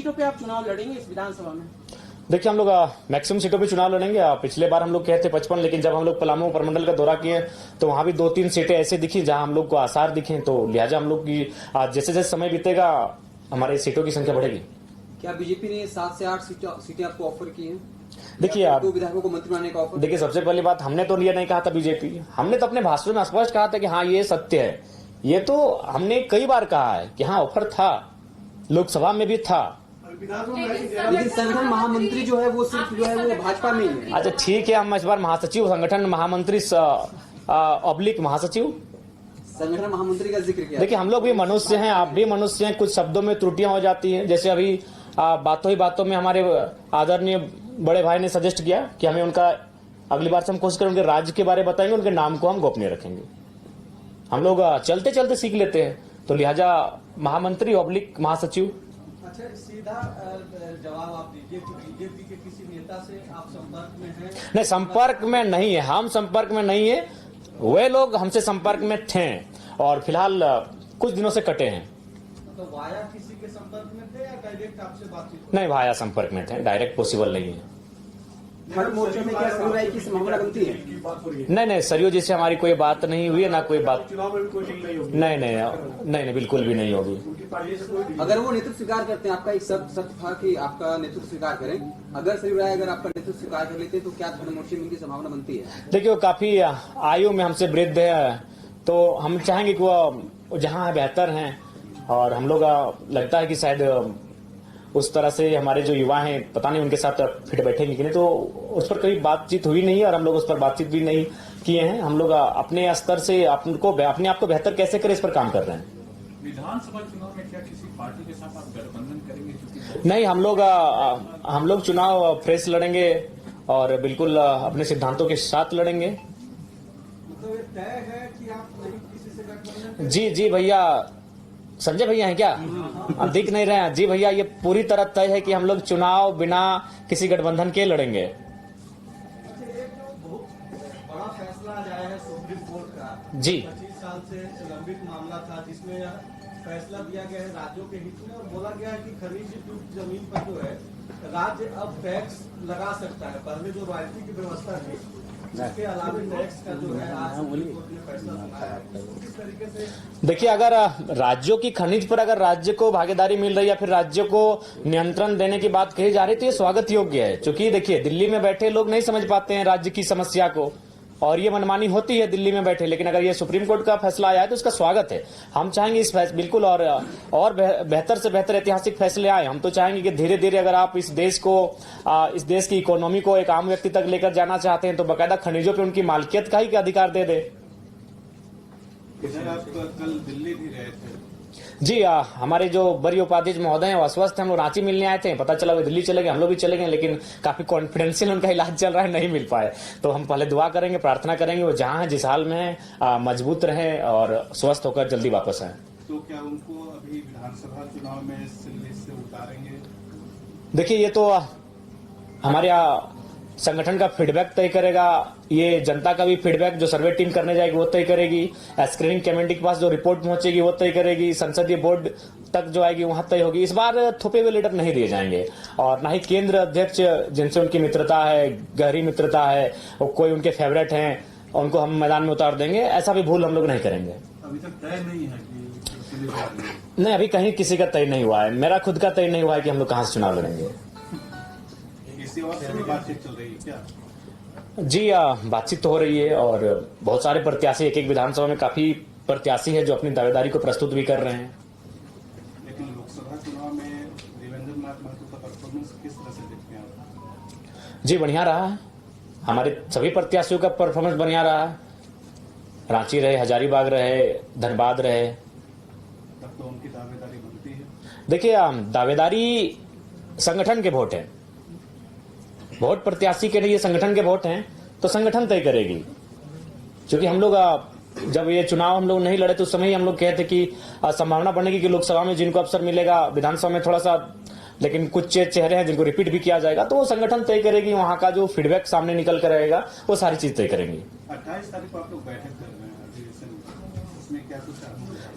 सीटों पे आप चुनाव लड़ेंगे इस विधानसभा में? देखिए, हम लोग मैक्सिमम सीटों पे चुनाव लड़ेंगे। पिछले बार हम लोग कहते 55, लेकिन जब हम लोग पलामू प्रमंडल का दौरा किए तो वहां भी 2-3 सीटें ऐसे दिखी जहां हम लोग को आसार दिखे। तो लिहाजा हम लोग की जैसे जैसे समय बीतेगा हमारे सीटों की संख्या बढ़ेगी। क्या बीजेपी ने 7 से 8 सीटें आपको ऑफर की हैं? देखिए, 2 विधायकों को मंत्री बनाने का ऑफर? देखिए, सबसे पहली बात, हमने तो ये नहीं कहा था बीजेपी, हमने तो अपने भाषण में स्पष्ट कहा था कि हाँ ये सत्य है। ये तो हमने कई बार कहा है कि हाँ ऑफर था, लोकसभा में भी था। लेकिन संगठन महामंत्री जो है वो सिर्फ जो है वो भाजपा में ही है। अच्छा ठीक है, हम इस बार महासचिव, संगठन महामंत्री ऑब्लिक महासचिव, संगठन महामंत्री का जिक्र किया। देखिए, हम लोग भी मनुष्य हैं, आप भी मनुष्य हैं, कुछ शब्दों में त्रुटियां हो जाती हैं। जैसे अभी बातों ही बातों में हमारे आदरणीय बड़े भाई ने सजेस्ट किया कि हमें उनका अगली बार से हम कोशिश करें उनके राज्य के बारे में बताएंगे, उनके नाम को हम गोपनीय रखेंगे। हम लोग चलते चलते सीख लेते हैं, तो लिहाजा महामंत्री ऑब्लिक महासचिव। अच्छा, सीधा जवाब आप दीजिए कि बीजेपी के किसी नेता से आप संपर्क में हैं? नहीं, संपर्क में नहीं है, हम संपर्क में नहीं है। वे लोग हमसे संपर्क में थे और फिलहाल कुछ दिनों से कटे हैं। तो वाया किसी के संपर्क में थे या डायरेक्ट आपसे बातचीत? नहीं, भाया संपर्क में थे, डायरेक्ट पॉसिबल नहीं है। थर्ड मोर्चे में क्या सरयू की संभावना बनती है? नहीं, सरयू जी से हमारी कोई बात नहीं हुई है, ना कोई बात। चुनाव में भी कोई लिंक नहीं होगी? नहीं, बिल्कुल भी नहीं होगी। उनकी पार्टी से कोई अगर वो नेतृत्व स्वीकार करते हैं, आपका एक शब्द था कि आपका नेतृत्व स्वीकार करें, अगर सरयू राय अगर आपका नेतृत्व स्वीकार कर लेते हैं तो क्या थर्ड मोर्चे में उनकी संभावना बनती है? देखिए, वो काफी आयु में हमसे वृद्ध है, तो हम चाहेंगे कि वो जहां बेहतर हैं, और हम लोग लगता है कि शायद उस तरह से हमारे जो युवा हैं, पता नहीं उनके साथ फिट बैठेंगे कि नहीं, तो उस पर कभी बातचीत हुई नहीं है और हम लोग उस पर बातचीत भी नहीं किए हैं। हम लोग अपने स्तर से अपने आप को बेहतर कैसे करें इस पर काम कर रहे हैं। विधानसभा चुनाव में क्या किसी पार्टी के साथ आप गठबंधन करेंगे? नहीं, हम लोग चुनाव फ्रेश लड़ेंगे और बिल्कुल अपने सिद्धांतों के साथ लड़ेंगे। मतलब ये तय है कि आप नहीं किसी से गठबंधन? जी भैया, संजय भैया हैं क्या? आप दिख नहीं रहे हैं। जी भैया, ये पूरी तरह तय है कि हम लोग चुनाव बिना किसी गठबंधन के लड़ेंगे। अच्छा, एक जो बहुत बड़ा फैसला आया है सुप्रीम कोर्ट का, जी 25 साल से लंबित मामला था, जिसमें यह फैसला दिया गया है राज्यों के हित में और बोला गया है कि खनिज युक्त जमीन पर जो है राज्य अब टैक्स लगा सकता है। पहले जो रॉयल्टी की व्यवस्था थी, इसके अलावा टैक्स का जो है आज सुप्रीम कोर्ट ने फैसला सुनाया है। किस तरीके से देखिए, अगर राज्यों की खनिज पर अगर राज्य को भागीदारी मिल रही है या फिर राज्य को नियंत्रण देने की बात कही जा रही है, तो ये स्वागत योग्य है। क्योंकि देखिए, दिल्ली में बैठे लोग नहीं समझ पाते हैं राज्य की समस्या को, और ये मनमानी होती है दिल्ली में बैठे। लेकिन अगर ये सुप्रीम कोर्ट का फैसला आया है तो उसका स्वागत है। हम चाहेंगे इस बिल्कुल और बेहतर से बेहतर ऐतिहासिक फैसले आए। हम तो चाहेंगे कि धीरे धीरे अगर आप इस देश की इकोनॉमी को एक आम व्यक्ति तक लेकर जाना चाहते हैं तो बाकायदा खनिजों पे उनकी मालिकियत का ही अधिकार दे दे। आप कल दिल्ली भी रहे थे? जी, हमारे जो वरीय उपाध्यक्ष महोदय हैं वो अस्वस्थ हैं, हम लोग रांची मिलने आए थे, पता चला वो दिल्ली चले गए, हम लोग भी चले गए, लेकिन काफी कॉन्फिडेंशियल उनका इलाज चल रहा है, नहीं मिल पाए। तो हम पहले दुआ करेंगे, प्रार्थना करेंगे वो जहां है, जिस हाल में है, मजबूत रहे और स्वस्थ होकर जल्दी वापस आए। तो क्या उनको अभी विधानसभा चुनाव में लिस्ट से उतारेंगे? देखिए, ये तो हमारे संगठन का फीडबैक तय करेगा, ये जनता का भी फीडबैक जो सर्वे टीम करने जाएगी वो तय करेगी, स्क्रीनिंग कमेटी के पास जो रिपोर्ट पहुंचेगी वो तय करेगी, संसदीय बोर्ड तक जो आएगी वहां तय होगी। इस बार थोपे हुए लीडर नहीं दिए जाएंगे और ना ही केंद्र अध्यक्ष जिनसे उनकी मित्रता है, गहरी मित्रता है, कोई उनके फेवरेट हैं, उनको हम मैदान में उतार देंगे। ऐसा भी भूल हम लोग नहीं करेंगे। अभी तक तय नहीं है कि नहीं, अभी कहीं किसी का तय नहीं हुआ है, मेरा खुद का तय नहीं हुआ है कि हम लोग कहां से चुनाव लड़ेंगे। किसी और से भी बातचीत चल रही है क्या? जी, बातचीत तो हो रही है और बहुत सारे प्रत्याशी, एक विधानसभा में काफी प्रत्याशी है जो अपनी दावेदारी को प्रस्तुत भी कर रहे हैं। लेकिन लोकसभा चुनाव में देवेंद्र नाथ महतो का परफॉर्मेंस किस तरह से देखते हैं आप? जी, बढ़िया रहा है, हमारे सभी प्रत्याशियों का परफॉर्मेंस बढ़िया रहा है। रांची रहे, हजारीबाग रहे, धनबाद रहे। तब तो उनकी दावेदारी बनती है। देखिए, दावेदारी संगठन के वोट है, वोट प्रत्याशी के लिए संगठन के वोट हैं, तो संगठन तय करेगी। क्योंकि हम लोग जब ये चुनाव हम लोग नहीं लड़े तो उस समय ही हम लोग कहते कि संभावना बनेगी कि लोकसभा में जिनको अवसर मिलेगा, विधानसभा में थोड़ा सा, लेकिन कुछ चेहरे हैं जिनको रिपीट भी किया जाएगा, तो वो संगठन तय करेगी। वहां का जो फीडबैक सामने निकल कर रहेगा वो सारी चीज तय करेंगी। 28 तारीख को आप लोग बैठक कर रहे हैं अधिवेशन, उसमें क्या कुछ?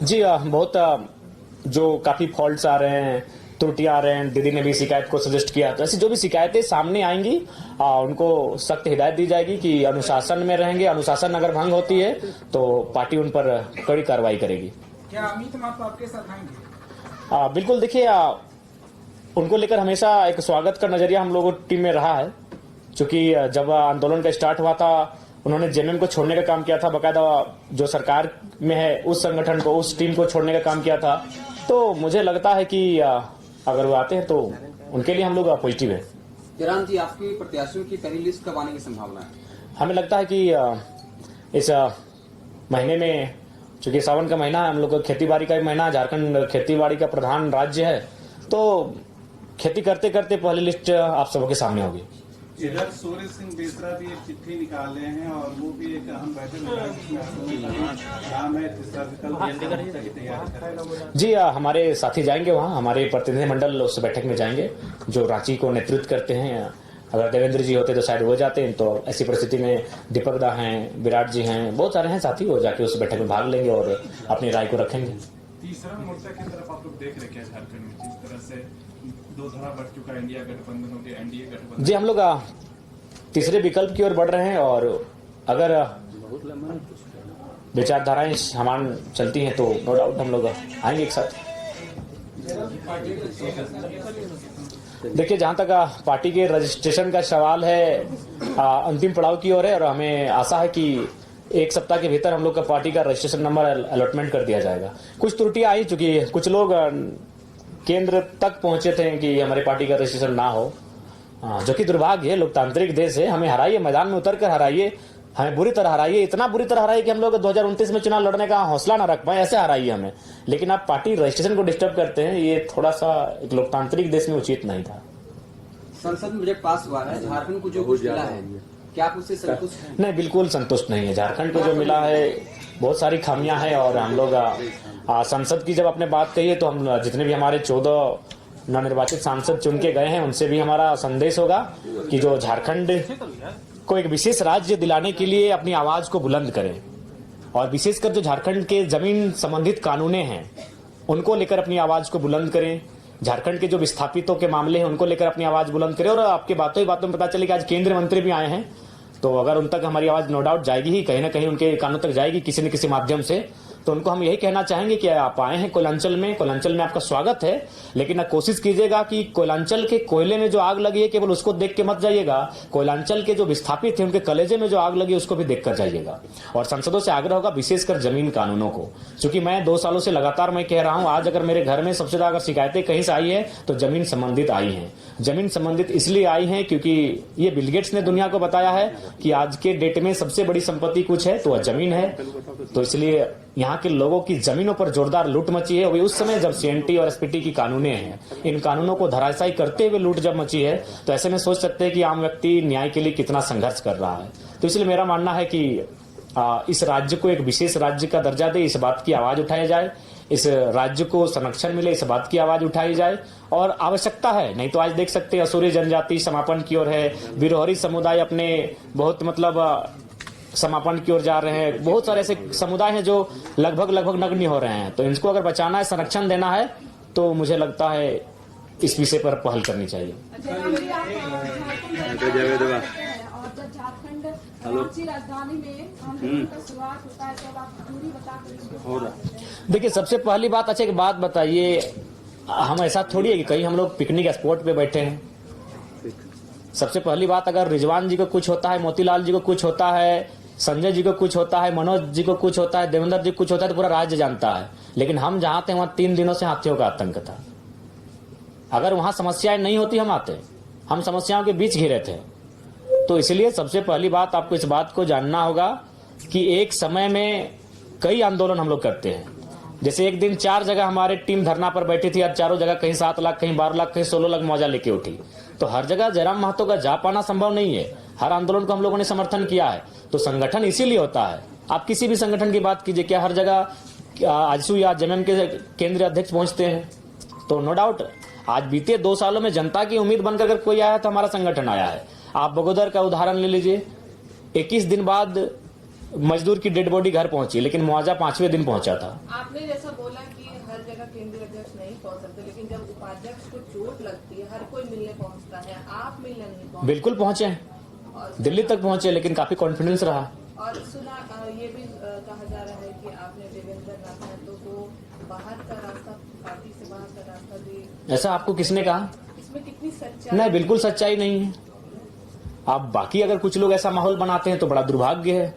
जी, बहुत जो काफी फॉल्ट्स आ रहे हैं, त्रुटियां आ रहे हैं, दीदी ने भी शिकायत को सजेस्ट किया। तो ऐसी जो भी शिकायतें सामने आएंगी उनको सख्त हिदायत दी जाएगी कि अनुशासन में रहेंगे। अनुशासन अगर भंग होती है तो पार्टी उन पर कड़ी कार्रवाई करेगी। क्या अमित माथुर आपके साथ आएंगे? बिल्कुल, देखिए उनको लेकर हमेशा एक स्वागत का नजरिया हम लोगों की टीम में रहा है। क्योंकि जब आंदोलन का स्टार्ट हुआ था उन्होंने जेएमएम को छोड़ने का काम किया था, बकायदा जो सरकार में है उस संगठन को, उस टीम को छोड़ने का काम किया था। तो मुझे लगता है कि अगर वो आते हैं तो उनके लिए हम लोग पॉजिटिव है। जयराम जी, आपकी प्रत्याशियों की पहली लिस्ट कब आने की संभावना है? हमें लगता है कि इस महीने में, चूंकि सावन का महीना है, हम लोग का खेती बाड़ी का महीना, झारखंड खेती बाड़ी का प्रधान राज्य है, तो खेती करते करते पहली लिस्ट आप सबके सामने होगी। इधर सूर्य सिंह बेसरा भी एक चिट्ठी निकाले हैं और वो भी एक अहम बैठक में नाम है तीसरा विकल्प की तैयारी कर रहे हैं। जी, हमारे साथी जाएंगे वहाँ, हमारे प्रतिनिधिमंडल उस बैठक में जाएंगे जो रांची को नेतृत्व करते हैं। अगर देवेंद्र जी होते तो शायद वो जाते हैं, तो ऐसी परिस्थिति में दीपक दा हैं, विराट जी हैं, बहुत सारे हैं साथी, वो जाके उस बैठक में भाग लेंगे और अपनी राय को रखेंगे। तीसरा मोर्चा की तरफ आप लोग देख रहे हैं झारखंड में, जिस तरह से दो धड़ा बढ़ चुका है, इंडिया गठबंधन हो गया, एनडीए गठबंधन। जी, हम लोग तीसरे विकल्प की ओर बढ़ रहे हैं और अगर विचारधाराएं समान चलती हैं तो नो डाउट हम लोग आएंगे एक साथ। देखिए, जहां तक पार्टी के रजिस्ट्रेशन का सवाल है, अंतिम पड़ाव की ओर है और हमें आशा है कि एक सप्ताह के भीतर हम लोग का पार्टी का रजिस्ट्रेशन नंबर अलॉटमेंट कर दिया जाएगा। कुछ त्रुटियां आई, चूंकि कुछ लोग केंद्र तक पहुंचे थे कि हमारी पार्टी का रजिस्ट्रेशन ना हो, जो कि दुर्भाग्य है। लोकतांत्रिक देश है, हमें हराइए, मैदान में उतर कर हराइए, हमें बुरी तरह हराइए, इतना बुरी तरह हराइए कि हम लोग 2029 में चुनाव लड़ने का हौसला ना रख पाए, ऐसे हराइए हमें। लेकिन आप पार्टी रजिस्ट्रेशन को डिस्टर्ब करते हैं, ये थोड़ा सा एक लोकतांत्रिक देश में उचित नहीं था। संसद में बजट पास हुआ है, झारखंड को जो कुछ मिला है, क्या आप उससे संतुष्ट हैं? नहीं, बिल्कुल संतुष्ट नहीं है। झारखंड को जो मिला है बहुत सारी खामियां हैं और हम लोग संसद की जब आपने बात कही है तो हम जितने भी हमारे 14 नवनिर्वाचित सांसद चुन के गए हैं उनसे भी हमारा संदेश होगा कि जो झारखंड को एक विशेष राज्य दिलाने के लिए अपनी आवाज को बुलंद करें और विशेषकर जो झारखंड के जमीन संबंधित कानूने हैं उनको लेकर अपनी आवाज को बुलंद करें। झारखंड के जो विस्थापितों के मामले हैं उनको लेकर अपनी आवाज बुलंद करें। और आपके बातों ही बातों में पता चले कि आज केंद्रीय मंत्री भी आए हैं, तो अगर उन तक हमारी आवाज नो डाउट जाएगी ही, कहीं ना कहीं उनके कानों तक जाएगी किसी न किसी माध्यम से। तो उनको हम यही कहना चाहेंगे कि आप आए हैं कोयलांचल में आपका स्वागत है, लेकिन कोशिश कीजिएगा कि कोयलांचल के कोयले में जो आग लगी है केवल उसको देख के मत जाइएगा, कोयलांचल के जो विस्थापित थे उनके कलेजे में जो आग लगी उसको भी देख कर जाइएगा। और सांसदों से आग्रह होगा विशेषकर जमीन कानूनों को, क्योंकि मैं 2 सालों से लगातार मैं कह रहा हूं, आज अगर मेरे घर में सबसे ज्यादा अगर शिकायतें कहीं से आई है तो जमीन संबंधित आई है। जमीन संबंधित इसलिए आई है क्योंकि ये बिल गेट्स ने दुनिया को बताया है कि आज के डेट में सबसे बड़ी संपत्ति कुछ है तो वह जमीन है। तो इसलिए यहाँ के लोगों की जमीनों पर जोरदार लूट मची है। वही उस समय जब सीएनटी और एसपीटी की कानूनें हैं, इन कानूनों को धराशायी करते हुए लूट जब मची है, तो ऐसे में सोच सकते हैं कि आम व्यक्ति न्याय के लिए कितना संघर्ष कर रहा है। तो इसलिए मेरा मानना है कि इस राज्य को एक विशेष राज्य का दर्जा दे, इस बात की आवाज उठाई जाए, इस राज्य को संरक्षण मिले, इस बात की आवाज उठाई जाए। और आवश्यकता है, नहीं तो आज देख सकते हैं असुरी जनजाति समापन की ओर है, बिरोहरी समुदाय अपने बहुत समापन की ओर जा रहे हैं। बहुत सारे ऐसे समुदाय हैं जो लगभग नग्न हो रहे हैं। तो इनको अगर बचाना है, संरक्षण देना है, तो मुझे लगता है इस विषय पर पहल करनी चाहिए। रांची राजधानी में आंदोलन का शुरुआत होता है, जब आप दूरी बताकर देखिए, सबसे पहली बात, अच्छा एक बात बताइए, हम ऐसा थोड़ी है कि कहीं हम लोग पिकनिक स्पॉट पे बैठे हैं। सबसे पहली बात, अगर रिजवान जी को कुछ होता है, मोतीलाल जी को कुछ होता है, संजय जी को कुछ होता है, मनोज जी को कुछ होता है, देवेंद्र जी को कुछ होता है, तो पूरा राज्य जानता है। लेकिन हम जहां थे वहां 3 दिनों से हाथियों का आतंक था। अगर वहां समस्याएं नहीं होती हम आते, हम समस्याओं के बीच घिरे थे। तो इसलिए सबसे पहली बात आपको इस बात को जानना होगा कि एक समय में कई आंदोलन हम लोग करते हैं। जैसे एक दिन 4 जगह हमारी टीम धरना पर बैठी थी और चारों जगह कहीं 7 लाख, कहीं 12 लाख, कहीं 16 लाख मौजा लेके उठी। तो हर जगह जयराम महतो का जा पाना संभव नहीं है। हर आंदोलन को हम लोगों ने समर्थन किया है। तो संगठन इसीलिए होता है। आप किसी भी संगठन की बात कीजिए, क्या हर जगह आजसू या जेएमएम के केंद्रीय अध्यक्ष पहुंचते हैं? तो नो डाउट आज बीते 2 सालों में जनता की उम्मीद बनकर अगर कोई आया तो हमारा संगठन आया है। आप बगोदर का उदाहरण ले लीजिए, 21 दिन बाद मजदूर की डेड बॉडी घर पहुंची, लेकिन मुआवजा 5वें दिन पहुंचा था। आपने जैसा बोला कि हर जगह केंद्रीय अध्यक्ष नहीं पहुंच सकते, लेकिन जब उपाध्यक्ष को चोट लगती है हर कोई मिलने पहुंचता है, आप मिलने नहीं पहुंचते। बिल्कुल पहुंचे, दिल्ली तक पहुंचे, लेकिन काफी कॉन्फिडेंस रहा। और सुना ये भी कहा जा रहा है कि आपने देवेंद्र नाथ महतो को बाहर का रास्ता, पार्टी से बाहर का रास्ता दी। ऐसा आपको किसने कहा? इसमें कितनी सच्चाई? नहीं, बिल्कुल सच्चाई नहीं है। आप बाकी अगर कुछ लोग ऐसा माहौल बनाते हैं तो बड़ा दुर्भाग्य है।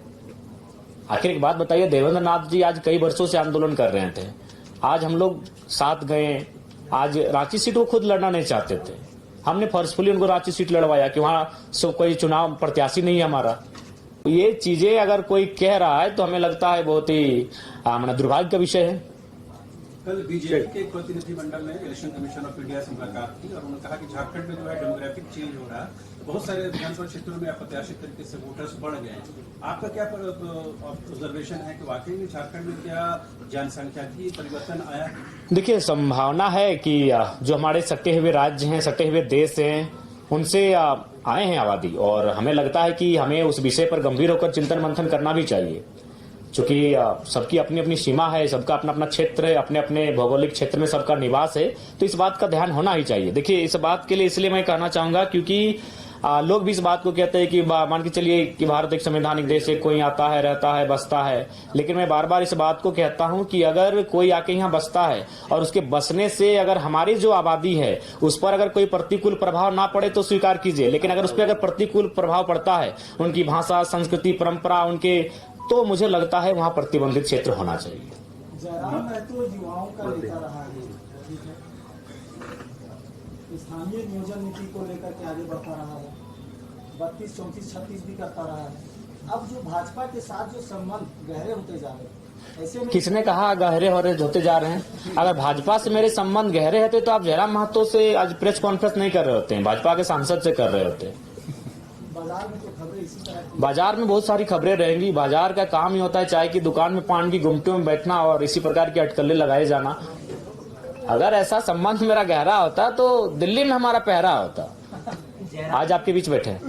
आखिर एक बात बताइए, देवेंद्र नाथ जी आज कई वर्षों से आंदोलन कर रहे थे, आज हम लोग साथ गए, आज रांची सीट वो खुद लड़ना नहीं चाहते थे, हमने फोर्सफुली उनको रांची सीट लड़वाया कि वहां कोई चुनाव प्रत्याशी नहीं है हमारा। ये चीजें अगर कोई कह रहा है तो हमें लगता है बहुत ही दुर्भाग्य का विषय है। कल बीजेपी के एक प्रतिनिधिमंडल ने इलेक्शन कमीशन ऑफ इंडिया से मुलाकात की और उन्होंने कहा कि झारखंड में जो है डेमोग्राफिक चेंज हो रहा है, बहुत सारे विधानसभा क्षेत्रों में अप्रत्याशित तरीके से वोटर्स बढ़ गए हैं। आपका क्या ऑब्जर्वेशन है कि वाकई में झारखंड में क्या जनसंख्या की परिवर्तन आया? देखिए, संभावना है कि जो हमारे सटे हुए राज्य हैं, सटे हुए देश हैं, उनसे आए हैं आबादी, और हमें लगता है कि हमें उस विषय पर गंभीर होकर चिंतन मंथन करना भी चाहिए, क्योंकि सबकी अपनी अपनी सीमा है, सबका अपना अपना क्षेत्र है, अपने अपने भौगोलिक क्षेत्र में सबका निवास है, तो इस बात का ध्यान होना ही चाहिए। देखिए, इस बात के लिए इसलिए मैं कहना चाहूंगा क्योंकि लोग भी इस बात को कहते हैं कि मान के चलिए कि भारत एक संवैधानिक देश है, कोई आता है, रहता है, बसता है, लेकिन मैं बार बार इस बात को कहता हूं कि अगर कोई आके यहाँ बसता है और उसके बसने से अगर हमारी जो आबादी है उस पर अगर कोई प्रतिकूल प्रभाव ना पड़े तो स्वीकार कीजिए, लेकिन अगर उस पर अगर प्रतिकूल प्रभाव पड़ता है, उनकी भाषा, संस्कृति, परंपरा, उनके, तो मुझे लगता है वहां प्रतिबंधित क्षेत्र होना चाहिए। जयराम महतो युवाओं का नेता रहा है, स्थानीय नियोजन नीति को लेकर के आगे बढ़ता रहा है, 32, 34, 36 भी करता रहा है। अब जो भाजपा के साथ जो संबंध गहरे होते जा रहे हैं, ऐसे में किसने कहा गहरे होते जा रहे हैं? अगर भाजपा से मेरे संबंध गहरे होते तो आप जयराम महतो से आज प्रेस कॉन्फ्रेंस नहीं कर रहे होते हैं, भाजपा के सांसद से कर रहे होते हैं। बाजार में तो खबरें इसी तरह की, बाजार में बहुत सारी खबरें रहेंगी। बाजार का काम ही होता है चाय की दुकान में पान की गुमटियों में बैठना और इसी प्रकार की अटकलें लगाए जाना। अगर ऐसा संबंध मेरा गहरा होता तो दिल्ली में हमारा पहरा होता, आज आपके बीच बैठे हैं।